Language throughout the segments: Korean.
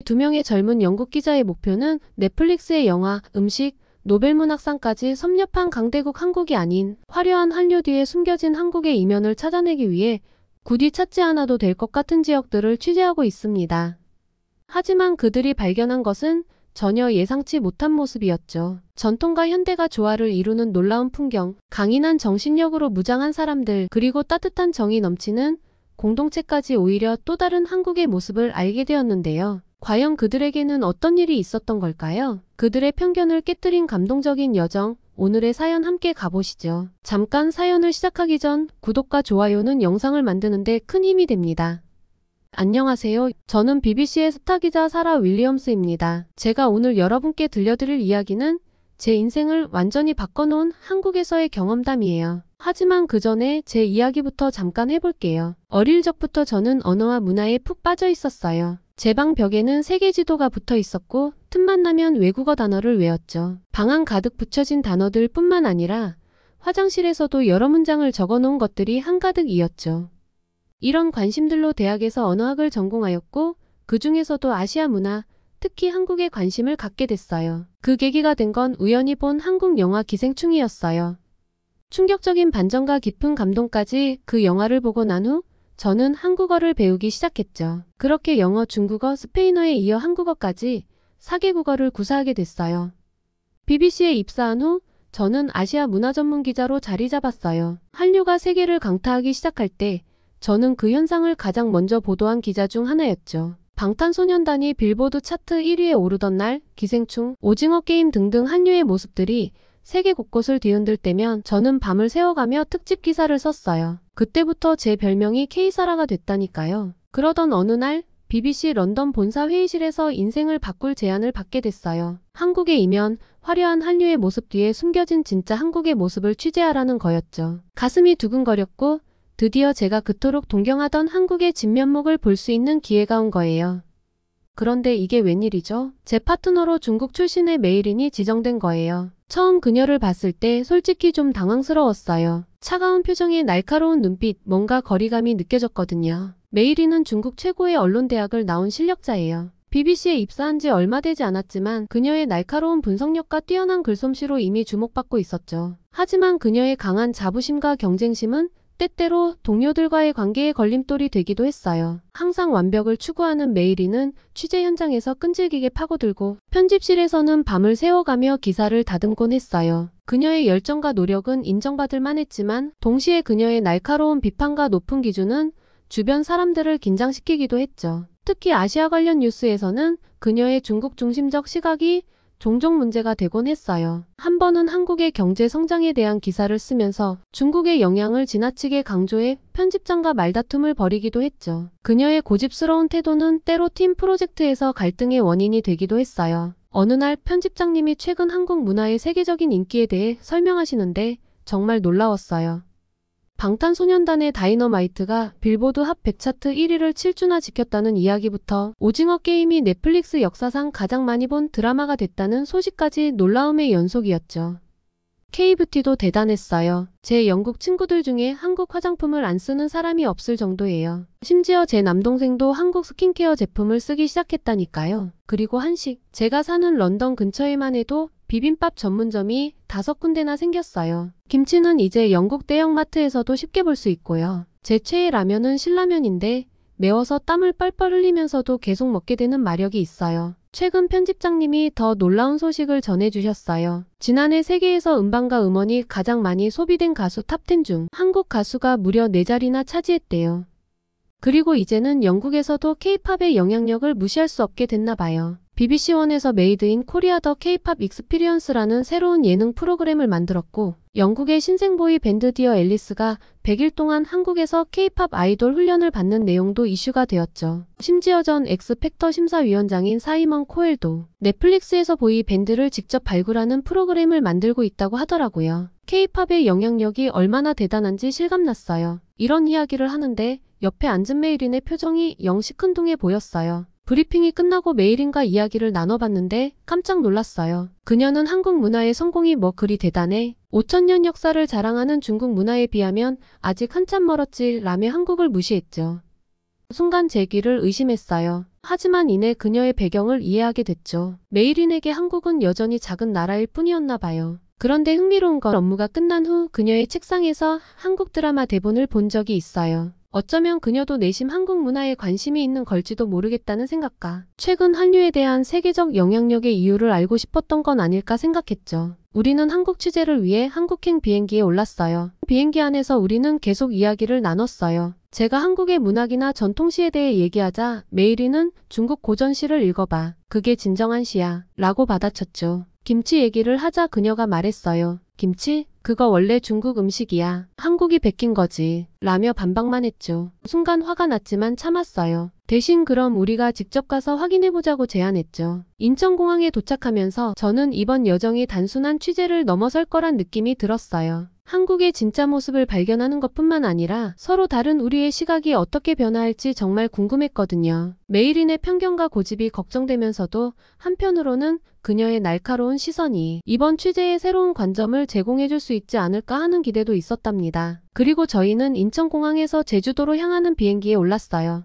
두 명의 젊은 영국 기자의 목표는 넷플릭스의 영화, 음식, 노벨문학상까지 섭렵한 강대국 한국이 아닌 화려한 한류 뒤에 숨겨진 한국의 이면을 찾아내기 위해 굳이 찾지 않아도 될 것 같은 지역들을 취재하고 있습니다. 하지만 그들이 발견한 것은 전혀 예상치 못한 모습이었죠. 전통과 현대가 조화를 이루는 놀라운 풍경, 강인한 정신력으로 무장한 사람들, 그리고 따뜻한 정이 넘치는 공동체까지 오히려 또 다른 한국의 모습을 알게 되었는데요. 과연 그들에게는 어떤 일이 있었던 걸까요? 그들의 편견을 깨뜨린 감동적인 여정, 오늘의 사연 함께 가보시죠. 잠깐 사연을 시작하기 전 구독과 좋아요는 영상을 만드는데 큰 힘이 됩니다. 안녕하세요. 저는 BBC의 스타 기자 사라 윌리엄스입니다. 제가 오늘 여러분께 들려드릴 이야기는 제 인생을 완전히 바꿔놓은 한국에서의 경험담이에요. 하지만 그 전에 제 이야기부터 잠깐 해볼게요. 어릴 적부터 저는 언어와 문화에 푹 빠져 있었어요. 제 방 벽에는 세계 지도가 붙어 있었고 틈만 나면 외국어 단어를 외웠죠. 방 안 가득 붙여진 단어들 뿐만 아니라 화장실에서도 여러 문장을 적어놓은 것들이 한가득이었죠. 이런 관심들로 대학에서 언어학을 전공하였고 그 중에서도 아시아 문화, 특히 한국에 관심을 갖게 됐어요. 그 계기가 된 건 우연히 본 한국 영화 기생충이었어요. 충격적인 반전과 깊은 감동까지 그 영화를 보고 난 후 저는 한국어를 배우기 시작했죠. 그렇게 영어, 중국어, 스페인어에 이어 한국어까지 4개국어를 구사하게 됐어요. BBC에 입사한 후 저는 아시아 문화 전문 기자로 자리 잡았어요. 한류가 세계를 강타하기 시작할 때 저는 그 현상을 가장 먼저 보도한 기자 중 하나였죠. 방탄소년단이 빌보드 차트 1위에 오르던 날, 기생충, 오징어 게임 등등 한류의 모습들이 세계 곳곳을 뒤흔들 때면 저는 밤을 새워가며 특집 기사를 썼어요. 그때부터 제 별명이 K사라가 됐다니까요. 그러던 어느 날 BBC 런던 본사 회의실에서 인생을 바꿀 제안을 받게 됐어요. 한국의 이면, 화려한 한류의 모습 뒤에 숨겨진 진짜 한국의 모습을 취재하라는 거였죠. 가슴이 두근거렸고 드디어 제가 그토록 동경하던 한국의 진면목을 볼 수 있는 기회가 온 거예요. 그런데 이게 웬일이죠? 제 파트너로 중국 출신의 메이린이 지정된 거예요. 처음 그녀를 봤을 때 솔직히 좀 당황스러웠어요. 차가운 표정에 날카로운 눈빛, 뭔가 거리감이 느껴졌거든요. 메이린은 중국 최고의 언론대학을 나온 실력자예요. BBC에 입사한 지 얼마 되지 않았지만 그녀의 날카로운 분석력과 뛰어난 글솜씨로 이미 주목받고 있었죠. 하지만 그녀의 강한 자부심과 경쟁심은 때때로 동료들과의 관계에 걸림돌이 되기도 했어요. 항상 완벽을 추구하는 메이리는 취재 현장에서 끈질기게 파고들고 편집실에서는 밤을 새워가며 기사를 다듬곤 했어요. 그녀의 열정과 노력은 인정받을 만했지만 동시에 그녀의 날카로운 비판과 높은 기준은 주변 사람들을 긴장시키기도 했죠. 특히 아시아 관련 뉴스에서는 그녀의 중국 중심적 시각이 종종 문제가 되곤 했어요. 한 번은 한국의 경제 성장에 대한 기사를 쓰면서 중국의 영향을 지나치게 강조해 편집장과 말다툼을 벌이기도 했죠. 그녀의 고집스러운 태도는 때로 팀 프로젝트에서 갈등의 원인이 되기도 했어요. 어느 날 편집장님이 최근 한국 문화의 세계적인 인기에 대해 설명하시는데 정말 놀라웠어요. 방탄소년단의 다이너마이트가 빌보드 핫 100 차트 1위를 7주나 지켰다는 이야기부터 오징어 게임이 넷플릭스 역사상 가장 많이 본 드라마가 됐다는 소식까지 놀라움의 연속이었죠. K뷰티도 대단했어요. 제 영국 친구들 중에 한국 화장품을 안 쓰는 사람이 없을 정도예요. 심지어 제 남동생도 한국 스킨케어 제품을 쓰기 시작했다니까요. 그리고 한식, 제가 사는 런던 근처에만 해도 비빔밥 전문점이 5군데나 생겼어요. 김치는 이제 영국 대형마트에서도 쉽게 볼 수 있고요. 제 최애 라면은 신라면인데 매워서 땀을 뻘뻘 흘리면서도 계속 먹게 되는 마력이 있어요. 최근 편집장님이 더 놀라운 소식을 전해주셨어요. 지난해 세계에서 음반과 음원이 가장 많이 소비된 가수 탑10 중 한국 가수가 무려 4자리나 차지했대요. 그리고 이제는 영국에서도 K-팝의 영향력을 무시할 수 없게 됐나 봐요. BBC1에서 메이드 인 코리아 더 K-팝 익스피리언스라는 새로운 예능 프로그램을 만들었고 영국의 신생보이 밴드 디어 앨리스가 100일 동안 한국에서 K-팝 아이돌 훈련을 받는 내용도 이슈가 되었죠. 심지어 전 엑스팩터 심사위원장인 사이먼 코엘도 넷플릭스에서 보이 밴드를 직접 발굴하는 프로그램을 만들고 있다고 하더라고요. K-팝의 영향력이 얼마나 대단한지 실감났어요. 이런 이야기를 하는데 옆에 앉은 메이린의 표정이 영 시큰둥해 보였어요. 브리핑이 끝나고 메이린과 이야기를 나눠봤는데 깜짝 놀랐어요. 그녀는 한국 문화의 성공이 뭐 그리 대단해? 5000년 역사를 자랑하는 중국 문화에 비하면 아직 한참 멀었지 라며 한국을 무시했죠. 순간 제 귀를 의심했어요. 하지만 이내 그녀의 배경을 이해하게 됐죠. 메이린에게 한국은 여전히 작은 나라일 뿐이었나 봐요. 그런데 흥미로운 건 업무가 끝난 후 그녀의 책상에서 한국 드라마 대본을 본 적이 있어요. 어쩌면 그녀도 내심 한국 문화에 관심이 있는 걸지도 모르겠다는 생각과 최근 한류에 대한 세계적 영향력의 이유를 알고 싶었던 건 아닐까 생각했죠. 우리는 한국 취재를 위해 한국행 비행기에 올랐어요. 비행기 안에서 우리는 계속 이야기를 나눴어요. 제가 한국의 문학이나 전통시에 대해 얘기하자 메이리는 중국 고전시를 읽어봐. 그게 진정한 시야. 라고 받아쳤죠. 김치 얘기를 하자 그녀가 말했어요. 김치? 그거 원래 중국 음식이야. 한국이 베낀 거지. 라며 반박만 했죠. 순간 화가 났지만 참았어요. 대신 그럼 우리가 직접 가서 확인해보자고 제안했죠. 인천공항에 도착하면서 저는 이번 여정이 단순한 취재를 넘어설 거란 느낌이 들었어요. 한국의 진짜 모습을 발견하는 것뿐만 아니라 서로 다른 우리의 시각이 어떻게 변화할지 정말 궁금했거든요. 메이린의 편견과 고집이 걱정되면서도 한편으로는 그녀의 날카로운 시선이 이번 취재의 새로운 관점을 제공해줄 수 있지 않을까 하는 기대도 있었답니다. 그리고 저희는 인천공항에서 제주도로 향하는 비행기에 올랐어요.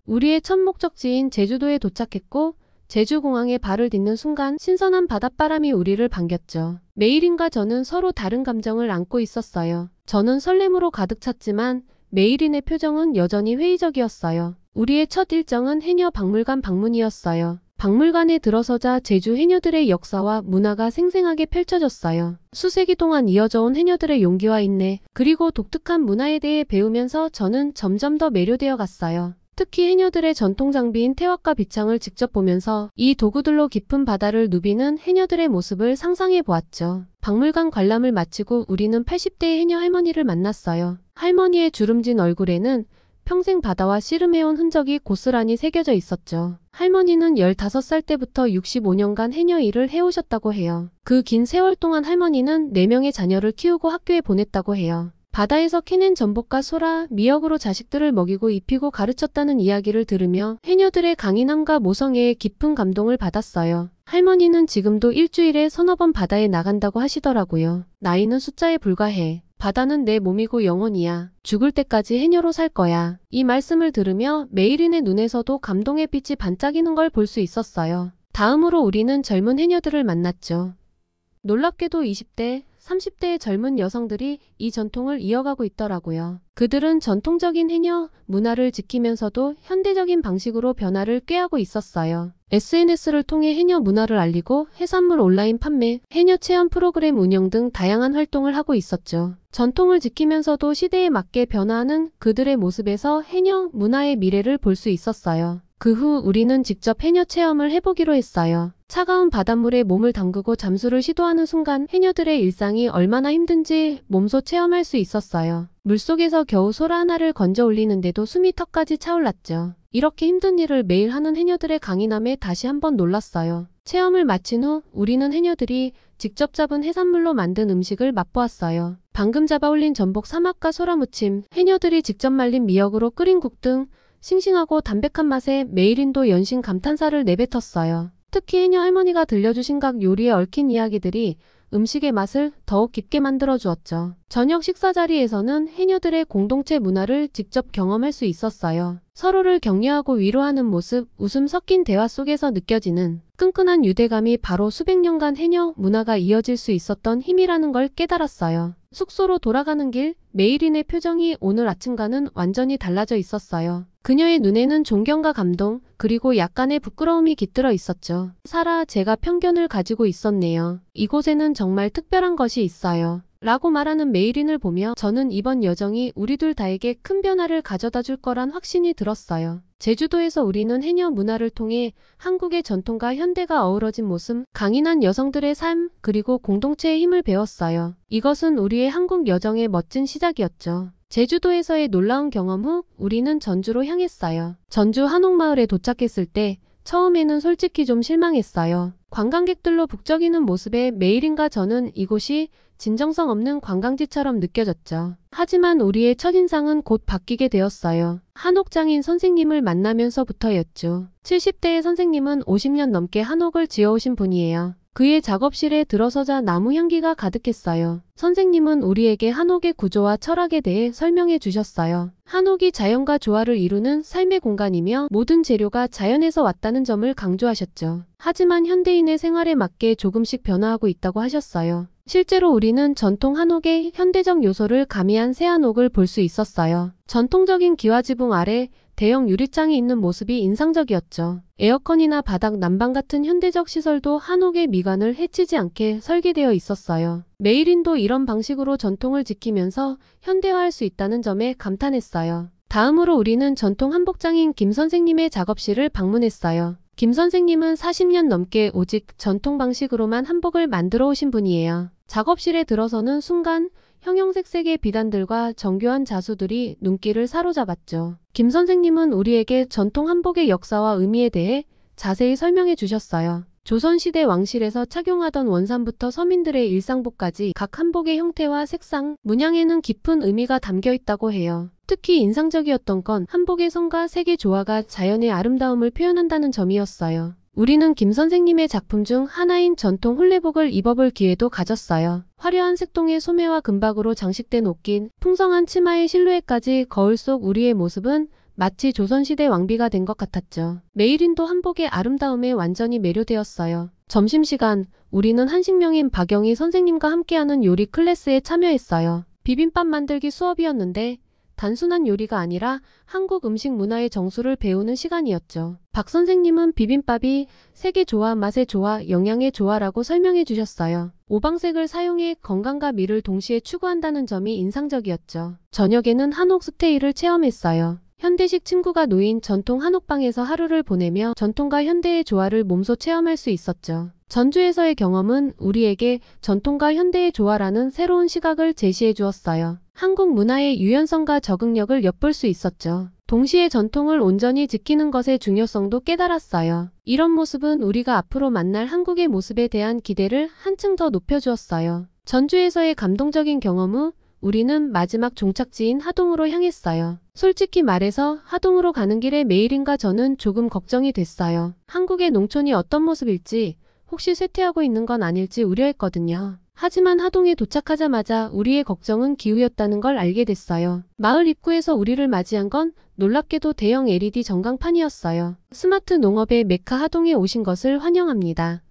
우리의 첫 목적지인 제주도에 도착했고 제주공항에 발을 딛는 순간 신선한 바닷바람이 우리를 반겼죠. 메이린과 저는 서로 다른 감정을 안고 있었어요. 저는 설렘으로 가득 찼지만 메이린의 표정은 여전히 회의적이었어요. 우리의 첫 일정은 해녀 박물관 방문이었어요. 박물관에 들어서자 제주 해녀들의 역사와 문화가 생생하게 펼쳐졌어요. 수세기 동안 이어져 온 해녀들의 용기와 인내, 그리고 독특한 문화에 대해 배우면서 저는 점점 더 매료되어 갔어요. 특히 해녀들의 전통 장비인 태왁과 비창을 직접 보면서 이 도구들로 깊은 바다를 누비는 해녀들의 모습을 상상해 보았죠. 박물관 관람을 마치고 우리는 80대의 해녀 할머니를 만났어요. 할머니의 주름진 얼굴에는 평생 바다와 씨름해온 흔적이 고스란히 새겨져 있었죠. 할머니는 15살 때부터 65년간 해녀 일을 해오셨다고 해요. 그 긴 세월 동안 할머니는 4명의 자녀를 키우고 학교에 보냈다고 해요. 바다에서 캐낸 전복과 소라, 미역으로 자식들을 먹이고 입히고 가르쳤다는 이야기를 들으며 해녀들의 강인함과 모성애에 깊은 감동을 받았어요. 할머니는 지금도 일주일에 서너 번 바다에 나간다고 하시더라고요. 나이는 숫자에 불과해. 바다는 내 몸이고 영혼이야. 죽을 때까지 해녀로 살 거야. 이 말씀을 들으며 메이린의 눈에서도 감동의 빛이 반짝이는 걸 볼 수 있었어요. 다음으로 우리는 젊은 해녀들을 만났죠. 놀랍게도 20대, 30대의 젊은 여성들이 이 전통을 이어가고 있더라고요. 그들은 전통적인 해녀 문화를 지키면서도 현대적인 방식으로 변화를 꾀하고 있었어요. SNS를 통해 해녀 문화를 알리고 해산물 온라인 판매, 해녀 체험 프로그램 운영 등 다양한 활동을 하고 있었죠. 전통을 지키면서도 시대에 맞게 변화하는 그들의 모습에서 해녀 문화의 미래를 볼 수 있었어요. 그 후 우리는 직접 해녀 체험을 해보기로 했어요. 차가운 바닷물에 몸을 담그고 잠수를 시도하는 순간 해녀들의 일상이 얼마나 힘든지 몸소 체험할 수 있었어요. 물속에서 겨우 소라 하나를 건져 올리는데도 숨이 턱까지 차올랐죠. 이렇게 힘든 일을 매일 하는 해녀들의 강인함에 다시 한번 놀랐어요. 체험을 마친 후 우리는 해녀들이 직접 잡은 해산물로 만든 음식을 맛보았어요. 방금 잡아 올린 전복 삼합과 소라무침, 해녀들이 직접 말린 미역으로 끓인 국 등 싱싱하고 담백한 맛에 메이린도 연신 감탄사를 내뱉었어요. 특히 해녀 할머니가 들려주신 각 요리에 얽힌 이야기들이 음식의 맛을 더욱 깊게 만들어 주었죠. 저녁 식사 자리에서는 해녀들의 공동체 문화를 직접 경험할 수 있었어요. 서로를 격려하고 위로하는 모습, 웃음 섞인 대화 속에서 느껴지는 끈끈한 유대감이 바로 수백 년간 해녀 문화가 이어질 수 있었던 힘이라는 걸 깨달았어요. 숙소로 돌아가는 길, 메이린의 표정이 오늘 아침과는 완전히 달라져 있었어요. 그녀의 눈에는 존경과 감동, 그리고 약간의 부끄러움이 깃들어 있었죠. 사라, 제가 편견을 가지고 있었네요. 이곳에는 정말 특별한 것이 있어요. 라고 말하는 메이린을 보며 저는 이번 여정이 우리 둘 다에게 큰 변화를 가져다 줄 거란 확신이 들었어요. 제주도에서 우리는 해녀 문화를 통해 한국의 전통과 현대가 어우러진 모습, 강인한 여성들의 삶, 그리고 공동체의 힘을 배웠어요. 이것은 우리의 한국 여정의 멋진 시작이었죠. 제주도에서의 놀라운 경험 후 우리는 전주로 향했어요. 전주 한옥마을에 도착했을 때 처음에는 솔직히 좀 실망했어요. 관광객들로 북적이는 모습에 메이린과 저는 이곳이 진정성 없는 관광지처럼 느껴졌죠. 하지만 우리의 첫인상은 곧 바뀌게 되었어요. 한옥장인 선생님을 만나면서부터였죠. 70대의 선생님은 50년 넘게 한옥을 지어오신 분이에요. 그의 작업실에 들어서자 나무 향기가 가득했어요. 선생님은 우리에게 한옥의 구조와 철학에 대해 설명해 주셨어요. 한옥이 자연과 조화를 이루는 삶의 공간이며 모든 재료가 자연에서 왔다는 점을 강조하셨죠. 하지만 현대인의 생활에 맞게 조금씩 변화하고 있다고 하셨어요. 실제로 우리는 전통 한옥의 현대적 요소를 가미한 새 한옥을 볼 수 있었어요. 전통적인 기와지붕 아래 대형 유리창이 있는 모습이 인상적이었죠. 에어컨이나 바닥 난방 같은 현대적 시설도 한옥의 미관을 해치지 않게 설계되어 있었어요. 메이린도 이런 방식으로 전통을 지키면서 현대화할 수 있다는 점에 감탄했어요. 다음으로 우리는 전통 한복장인 김 선생님의 작업실을 방문했어요. 김 선생님은 40년 넘게 오직 전통 방식으로만 한복을 만들어 오신 분이에요. 작업실에 들어서는 순간 형형색색의 비단들과 정교한 자수들이 눈길을 사로잡았죠. 김 선생님은 우리에게 전통 한복의 역사와 의미에 대해 자세히 설명해 주셨어요. 조선시대 왕실에서 착용하던 원산부터 서민들의 일상복까지 각 한복의 형태와 색상, 문양에는 깊은 의미가 담겨 있다고 해요. 특히 인상적이었던 건 한복의 선과 색의 조화가 자연의 아름다움을 표현한다는 점이었어요. 우리는 김 선생님의 작품 중 하나인 전통 혼례복을 입어볼 기회도 가졌어요. 화려한 색동의 소매와 금박으로 장식된 옷긴, 풍성한 치마의 실루엣까지 거울 속 우리의 모습은 마치 조선시대 왕비가 된 것 같았죠. 메이린도 한복의 아름다움에 완전히 매료되었어요. 점심시간, 우리는 한식명인 박영희 선생님과 함께하는 요리 클래스에 참여했어요. 비빔밥 만들기 수업이었는데 단순한 요리가 아니라 한국 음식 문화의 정수를 배우는 시간이었죠. 박 선생님은 비빔밥이 색의 조화, 맛의 조화, 영양의 조화라고 설명해 주셨어요. 오방색을 사용해 건강과 미를 동시에 추구한다는 점이 인상적이었죠. 저녁에는 한옥 스테이를 체험했어요. 현대식 침구가 놓인 전통 한옥방에서 하루를 보내며 전통과 현대의 조화를 몸소 체험할 수 있었죠. 전주에서의 경험은 우리에게 전통과 현대의 조화라는 새로운 시각을 제시해 주었어요. 한국 문화의 유연성과 적응력을 엿볼 수 있었죠. 동시에 전통을 온전히 지키는 것의 중요성도 깨달았어요. 이런 모습은 우리가 앞으로 만날 한국의 모습에 대한 기대를 한층 더 높여주었어요. 전주에서의 감동적인 경험 후 우리는 마지막 종착지인 하동으로 향했어요. 솔직히 말해서 하동으로 가는 길에 메이린과 저는 조금 걱정이 됐어요. 한국의 농촌이 어떤 모습일지, 혹시 쇠퇴하고 있는 건 아닐지 우려했거든요. 하지만 하동에 도착하자마자 우리의 걱정은 기우였다는 걸 알게 됐어요. 마을 입구에서 우리를 맞이한 건 놀랍게도 대형 LED 전광판이었어요. 스마트 농업의 메카 하동에 오신 것을 환영합니다.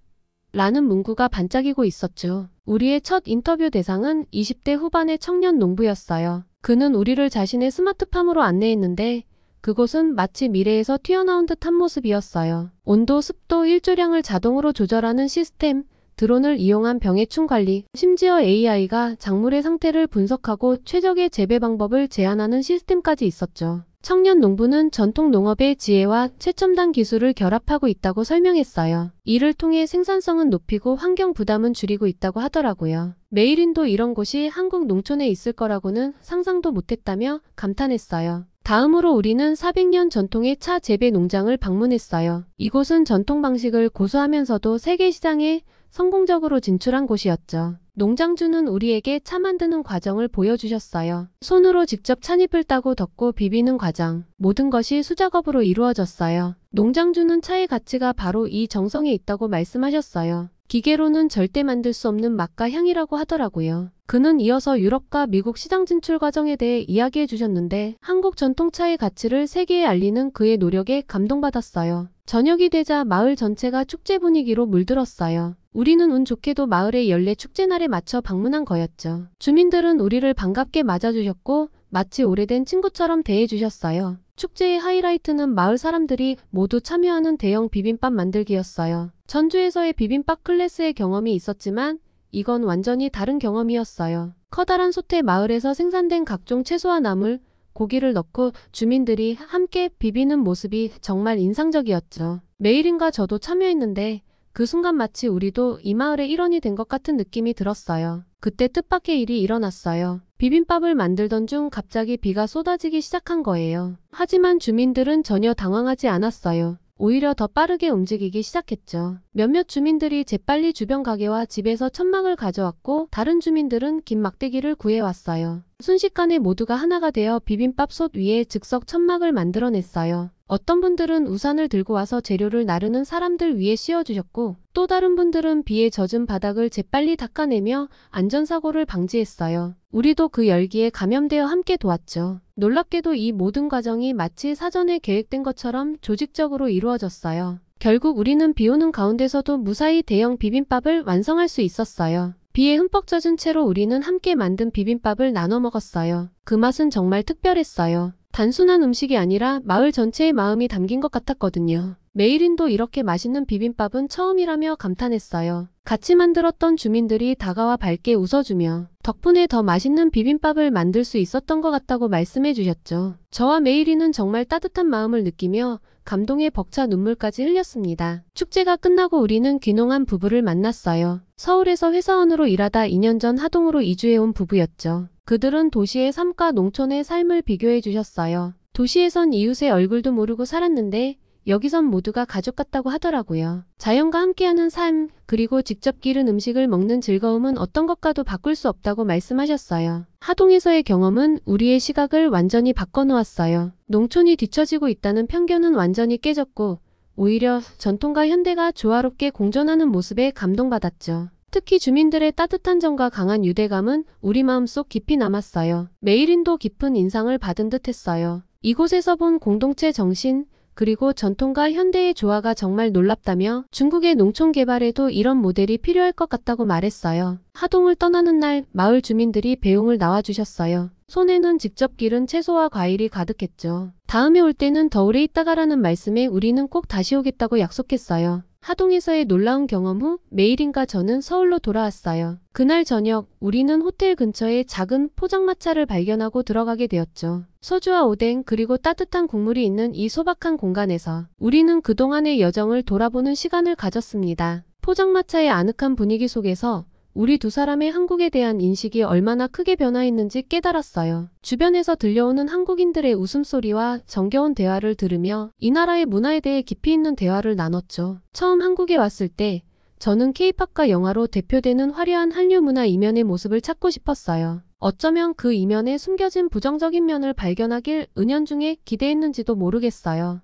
라는 문구가 반짝이고 있었죠. 우리의 첫 인터뷰 대상은 20대 후반의 청년 농부였어요. 그는 우리를 자신의 스마트팜으로 안내했는데 그곳은 마치 미래에서 튀어나온 듯한 모습이었어요. 온도, 습도, 일조량을 자동으로 조절하는 시스템, 드론을 이용한 병해충 관리, 심지어 AI가 작물의 상태를 분석하고 최적의 재배 방법을 제안하는 시스템까지 있었죠. 청년 농부는 전통 농업의 지혜와 최첨단 기술을 결합하고 있다고 설명했어요. 이를 통해 생산성은 높이고 환경 부담은 줄이고 있다고 하더라고요. 메이린도 이런 곳이 한국 농촌에 있을 거라고는 상상도 못했다며 감탄했어요. 다음으로 우리는 400년 전통의 차 재배 농장을 방문했어요. 이곳은 전통 방식을 고수하면서도 세계 시장에 성공적으로 진출한 곳이었죠. 농장주는 우리에게 차 만드는 과정을 보여주셨어요. 손으로 직접 찻잎을 따고 덮고 비비는 과정, 모든 것이 수작업으로 이루어졌어요. 농장주는 차의 가치가 바로 이 정성에 있다고 말씀하셨어요. 기계로는 절대 만들 수 없는 맛과 향이라고 하더라고요. 그는 이어서 유럽과 미국 시장 진출 과정에 대해 이야기해 주셨는데 한국 전통차의 가치를 세계에 알리는 그의 노력에 감동받았어요. 저녁이 되자 마을 전체가 축제 분위기로 물들었어요. 우리는 운 좋게도 마을의 연례 축제날에 맞춰 방문한 거였죠. 주민들은 우리를 반갑게 맞아주셨고 마치 오래된 친구처럼 대해주셨어요. 축제의 하이라이트는 마을 사람들이 모두 참여하는 대형 비빔밥 만들기였어요. 전주에서의 비빔밥 클래스의 경험이 있었지만 이건 완전히 다른 경험이었어요. 커다란 솥에 마을에서 생산된 각종 채소와 나물, 고기를 넣고 주민들이 함께 비비는 모습이 정말 인상적이었죠. 메이린과 저도 참여했는데 그 순간 마치 우리도 이 마을의 일원이 된 것 같은 느낌이 들었어요. 그때 뜻밖의 일이 일어났어요. 비빔밥을 만들던 중 갑자기 비가 쏟아지기 시작한 거예요. 하지만 주민들은 전혀 당황하지 않았어요. 오히려 더 빠르게 움직이기 시작했죠. 몇몇 주민들이 재빨리 주변 가게와 집에서 천막을 가져왔고 다른 주민들은 긴 막대기를 구해왔어요. 순식간에 모두가 하나가 되어 비빔밥 솥 위에 즉석 천막을 만들어냈어요. 어떤 분들은 우산을 들고 와서 재료를 나르는 사람들 위에 씌워주셨고, 또 다른 분들은 비에 젖은 바닥을 재빨리 닦아내며 안전사고를 방지했어요. 우리도 그 열기에 감염되어 함께 도왔죠. 놀랍게도 이 모든 과정이 마치 사전에 계획된 것처럼 조직적으로 이루어졌어요. 결국 우리는 비 오는 가운데서도 무사히 대형 비빔밥을 완성할 수 있었어요. 비에 흠뻑 젖은 채로 우리는 함께 만든 비빔밥을 나눠 먹었어요. 그 맛은 정말 특별했어요. 단순한 음식이 아니라 마을 전체의 마음이 담긴 것 같았거든요. 메이린도 이렇게 맛있는 비빔밥은 처음이라며 감탄했어요. 같이 만들었던 주민들이 다가와 밝게 웃어주며 덕분에 더 맛있는 비빔밥을 만들 수 있었던 것 같다고 말씀해 주셨죠. 저와 메이린은 정말 따뜻한 마음을 느끼며 감동에 벅차 눈물까지 흘렸습니다. 축제가 끝나고 우리는 귀농한 부부를 만났어요. 서울에서 회사원으로 일하다 2년 전 하동으로 이주해온 부부였죠. 그들은 도시의 삶과 농촌의 삶을 비교해 주셨어요. 도시에선 이웃의 얼굴도 모르고 살았는데 여기선 모두가 가족 같다고 하더라고요. 자연과 함께하는 삶, 그리고 직접 기른 음식을 먹는 즐거움은 어떤 것과도 바꿀 수 없다고 말씀하셨어요. 하동에서의 경험은 우리의 시각을 완전히 바꿔놓았어요. 농촌이 뒤처지고 있다는 편견은 완전히 깨졌고, 오히려 전통과 현대가 조화롭게 공존하는 모습에 감동받았죠. 특히 주민들의 따뜻한 정과 강한 유대감은 우리 마음속 깊이 남았어요. 메이린도 깊은 인상을 받은 듯 했어요. 이곳에서 본 공동체 정신, 그리고 전통과 현대의 조화가 정말 놀랍다며 중국의 농촌 개발에도 이런 모델이 필요할 것 같다고 말했어요. 하동을 떠나는 날 마을 주민들이 배웅을 나와주셨어요. 손에는 직접 기른 채소와 과일이 가득했죠. 다음에 올 때는 더 오래 있다가라는 말씀에 우리는 꼭 다시 오겠다고 약속했어요. 하동에서의 놀라운 경험 후 메이린과 저는 서울로 돌아왔어요. 그날 저녁 우리는 호텔 근처에 작은 포장마차를 발견하고 들어가게 되었죠. 소주와 오뎅 그리고 따뜻한 국물이 있는 이 소박한 공간에서 우리는 그동안의 여정을 돌아보는 시간을 가졌습니다. 포장마차의 아늑한 분위기 속에서 우리 두 사람의 한국에 대한 인식이 얼마나 크게 변화했는지 깨달았어요. 주변에서 들려오는 한국인들의 웃음소리와 정겨운 대화를 들으며 이 나라의 문화에 대해 깊이 있는 대화를 나눴죠. 처음 한국에 왔을 때 저는 K-팝과 영화로 대표되는 화려한 한류 문화 이면의 모습을 찾고 싶었어요. 어쩌면 그 이면에 숨겨진 부정적인 면을 발견하길 은연중에 기대했는지도 모르겠어요.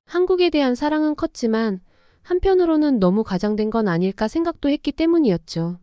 한국에 대한 사랑은 컸지만 한편으로는 너무 과장된 건 아닐까 생각도 했기 때문이었죠.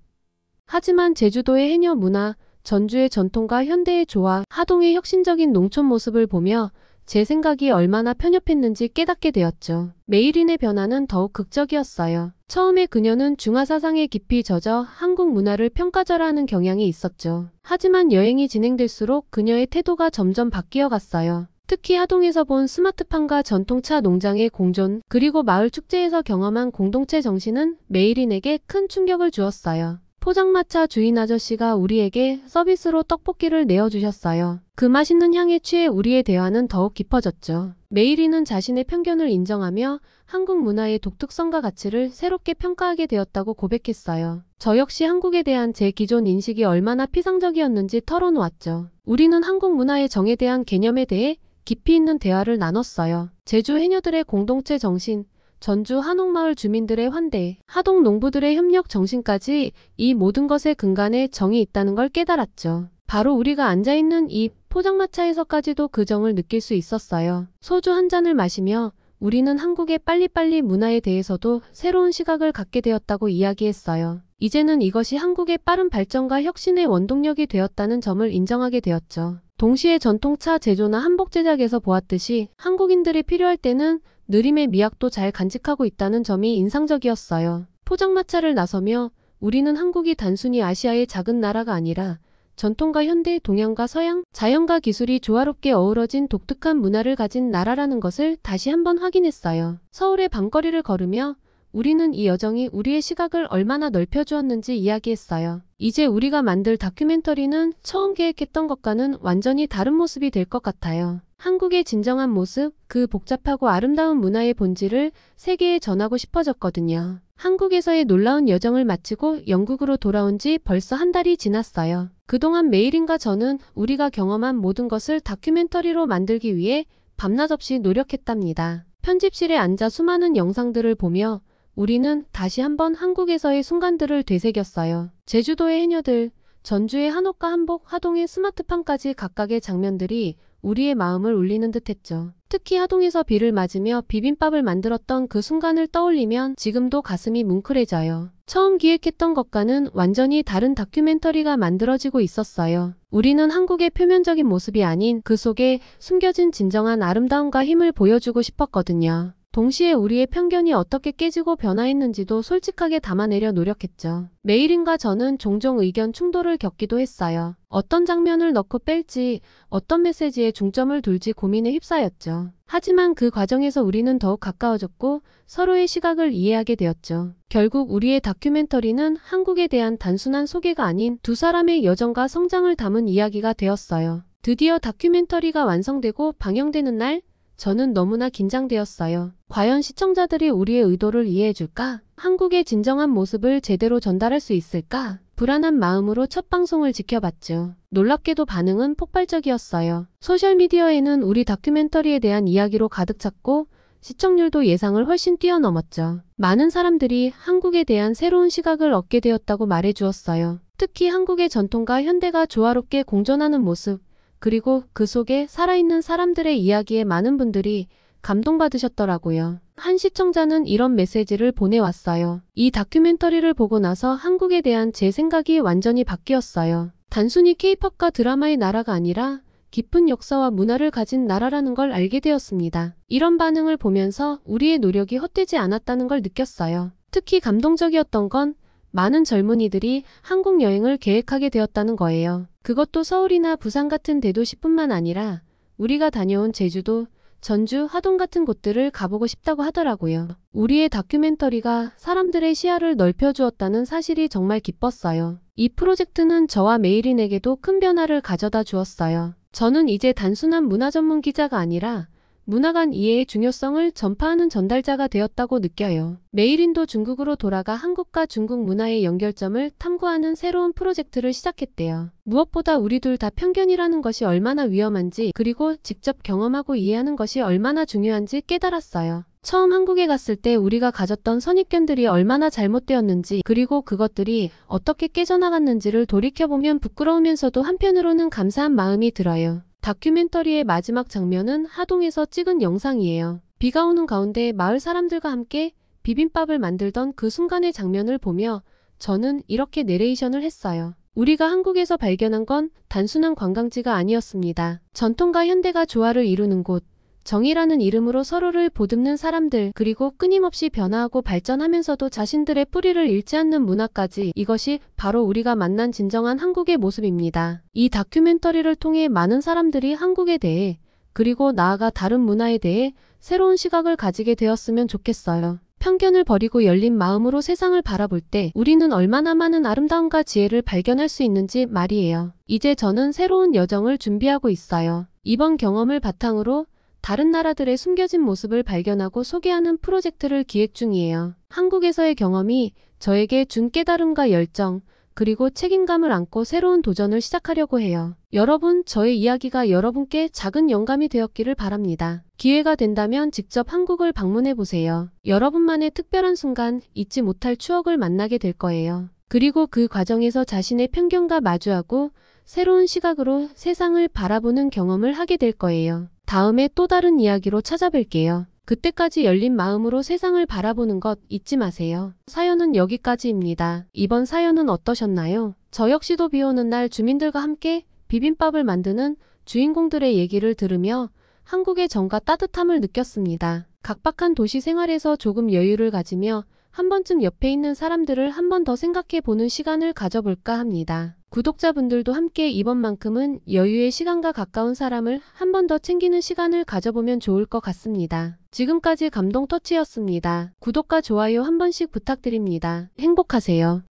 하지만 제주도의 해녀 문화, 전주의 전통과 현대의 조화, 하동의 혁신적인 농촌 모습을 보며 제 생각이 얼마나 편협했는지 깨닫게 되었죠. 메이린의 변화는 더욱 극적이었어요. 처음에 그녀는 중화사상에 깊이 젖어 한국 문화를 평가절하하는 경향이 있었죠. 하지만 여행이 진행될수록 그녀의 태도가 점점 바뀌어 갔어요. 특히 하동에서 본 스마트팜과 전통차 농장의 공존, 그리고 마을 축제에서 경험한 공동체 정신은 메이린에게 큰 충격을 주었어요. 포장마차 주인 아저씨가 우리에게 서비스로 떡볶이를 내어주셨어요. 그 맛있는 향에 취해 우리의 대화는 더욱 깊어졌죠. 메이린은 자신의 편견을 인정하며 한국 문화의 독특성과 가치를 새롭게 평가하게 되었다고 고백했어요. 저 역시 한국에 대한 제 기존 인식이 얼마나 피상적이었는지 털어놓았죠. 우리는 한국 문화의 정에 대한 개념에 대해 깊이 있는 대화를 나눴어요. 제주 해녀들의 공동체 정신, 전주 한옥마을 주민들의 환대, 하동 농부들의 협력 정신까지 이 모든 것의 근간에 정이 있다는 걸 깨달았죠. 바로 우리가 앉아있는 이 포장마차에서까지도 그 정을 느낄 수 있었어요. 소주 한 잔을 마시며 우리는 한국의 빨리빨리 문화에 대해서도 새로운 시각을 갖게 되었다고 이야기했어요. 이제는 이것이 한국의 빠른 발전과 혁신의 원동력이 되었다는 점을 인정하게 되었죠. 동시에 전통차 제조나 한복 제작에서 보았듯이 한국인들이 필요할 때는 느림의 미학도 잘 간직하고 있다는 점이 인상적이었어요. 포장마차를 나서며 우리는 한국이 단순히 아시아의 작은 나라가 아니라 전통과 현대, 동양과 서양, 자연과 기술이 조화롭게 어우러진 독특한 문화를 가진 나라라는 것을 다시 한번 확인했어요. 서울의 밤거리를 걸으며 우리는 이 여정이 우리의 시각을 얼마나 넓혀주었는지 이야기했어요. 이제 우리가 만들 다큐멘터리는 처음 계획했던 것과는 완전히 다른 모습이 될 것 같아요. 한국의 진정한 모습, 그 복잡하고 아름다운 문화의 본질을 세계에 전하고 싶어졌거든요. 한국에서의 놀라운 여정을 마치고 영국으로 돌아온 지 벌써 한 달이 지났어요. 그동안 메이린과 저는 우리가 경험한 모든 것을 다큐멘터리로 만들기 위해 밤낮 없이 노력했답니다. 편집실에 앉아 수많은 영상들을 보며 우리는 다시 한번 한국에서의 순간들을 되새겼어요. 제주도의 해녀들, 전주의 한옥과 한복, 하동의 스마트팜까지 각각의 장면들이 우리의 마음을 울리는 듯했죠. 특히 하동에서 비를 맞으며 비빔밥을 만들었던 그 순간을 떠올리면 지금도 가슴이 뭉클해져요. 처음 기획했던 것과는 완전히 다른 다큐멘터리가 만들어지고 있었어요. 우리는 한국의 표면적인 모습이 아닌 그 속에 숨겨진 진정한 아름다움과 힘을 보여주고 싶었거든요. 동시에 우리의 편견이 어떻게 깨지고 변화했는지도 솔직하게 담아내려 노력했죠. 메이린과 저는 종종 의견 충돌을 겪기도 했어요. 어떤 장면을 넣고 뺄지, 어떤 메시지에 중점을 둘지 고민에 휩싸였죠. 하지만 그 과정에서 우리는 더욱 가까워졌고 서로의 시각을 이해하게 되었죠. 결국 우리의 다큐멘터리는 한국에 대한 단순한 소개가 아닌 두 사람의 여정과 성장을 담은 이야기가 되었어요. 드디어 다큐멘터리가 완성되고 방영되는 날, 저는 너무나 긴장되었어요. 과연 시청자들이 우리의 의도를 이해해줄까? 한국의 진정한 모습을 제대로 전달할 수 있을까? 불안한 마음으로 첫 방송을 지켜봤죠. 놀랍게도 반응은 폭발적이었어요. 소셜미디어에는 우리 다큐멘터리에 대한 이야기로 가득 찼고 시청률도 예상을 훨씬 뛰어넘었죠. 많은 사람들이 한국에 대한 새로운 시각을 얻게 되었다고 말해주었어요. 특히 한국의 전통과 현대가 조화롭게 공존하는 모습, 그리고 그 속에 살아있는 사람들의 이야기에 많은 분들이 감동받으셨더라고요. 한 시청자는 이런 메시지를 보내왔어요. 이 다큐멘터리를 보고 나서 한국에 대한 제 생각이 완전히 바뀌었어요. 단순히 케이팝과 드라마의 나라가 아니라 깊은 역사와 문화를 가진 나라라는 걸 알게 되었습니다. 이런 반응을 보면서 우리의 노력이 헛되지 않았다는 걸 느꼈어요. 특히 감동적이었던 건 많은 젊은이들이 한국 여행을 계획하게 되었다는 거예요. 그것도 서울이나 부산 같은 대도시뿐만 아니라 우리가 다녀온 제주도, 전주, 하동 같은 곳들을 가보고 싶다고 하더라고요. 우리의 다큐멘터리가 사람들의 시야를 넓혀주었다는 사실이 정말 기뻤어요. 이 프로젝트는 저와 메이린에게도 큰 변화를 가져다 주었어요. 저는 이제 단순한 문화 전문 기자가 아니라 문화 간 이해의 중요성을 전파하는 전달자가 되었다고 느껴요. 메이린도 중국으로 돌아가 한국과 중국 문화의 연결점을 탐구하는 새로운 프로젝트를 시작했대요. 무엇보다 우리 둘 다 편견이라는 것이 얼마나 위험한지, 그리고 직접 경험하고 이해하는 것이 얼마나 중요한지 깨달았어요. 처음 한국에 갔을 때 우리가 가졌던 선입견들이 얼마나 잘못되었는지, 그리고 그것들이 어떻게 깨져나갔는지를 돌이켜보면 부끄러우면서도 한편으로는 감사한 마음이 들어요. 다큐멘터리의 마지막 장면은 하동에서 찍은 영상이에요. 비가 오는 가운데 마을 사람들과 함께 비빔밥을 만들던 그 순간의 장면을 보며 저는 이렇게 내레이션을 했어요. 우리가 한국에서 발견한 건 단순한 관광지가 아니었습니다. 전통과 현대가 조화를 이루는 곳, 정이라는 이름으로 서로를 보듬는 사람들, 그리고 끊임없이 변화하고 발전하면서도 자신들의 뿌리를 잃지 않는 문화까지, 이것이 바로 우리가 만난 진정한 한국의 모습입니다. 이 다큐멘터리를 통해 많은 사람들이 한국에 대해, 그리고 나아가 다른 문화에 대해 새로운 시각을 가지게 되었으면 좋겠어요. 편견을 버리고 열린 마음으로 세상을 바라볼 때 우리는 얼마나 많은 아름다움과 지혜를 발견할 수 있는지 말이에요. 이제 저는 새로운 여정을 준비하고 있어요. 이번 경험을 바탕으로 다른 나라들의 숨겨진 모습을 발견하고 소개하는 프로젝트를 기획 중이에요. 한국에서의 경험이 저에게 준 깨달음과 열정, 그리고 책임감을 안고 새로운 도전을 시작하려고 해요. 여러분, 저의 이야기가 여러분께 작은 영감이 되었기를 바랍니다. 기회가 된다면 직접 한국을 방문해 보세요. 여러분만의 특별한 순간, 잊지 못할 추억을 만나게 될 거예요. 그리고 그 과정에서 자신의 편견과 마주하고 새로운 시각으로 세상을 바라보는 경험을 하게 될 거예요. 다음에 또 다른 이야기로 찾아뵐게요. 그때까지 열린 마음으로 세상을 바라보는 것 잊지 마세요. 사연은 여기까지입니다. 이번 사연은 어떠셨나요? 저 역시도 비 오는 날 주민들과 함께 비빔밥을 만드는 주인공들의 얘기를 들으며 한국의 정과 따뜻함을 느꼈습니다. 각박한 도시 생활에서 조금 여유를 가지며 한 번쯤 옆에 있는 사람들을 한 번 더 생각해 보는 시간을 가져볼까 합니다. 구독자분들도 함께 이번만큼은 여유의 시간과 가까운 사람을 한 번 더 챙기는 시간을 가져보면 좋을 것 같습니다. 지금까지 감동터치였습니다. 구독과 좋아요 한 번씩 부탁드립니다. 행복하세요.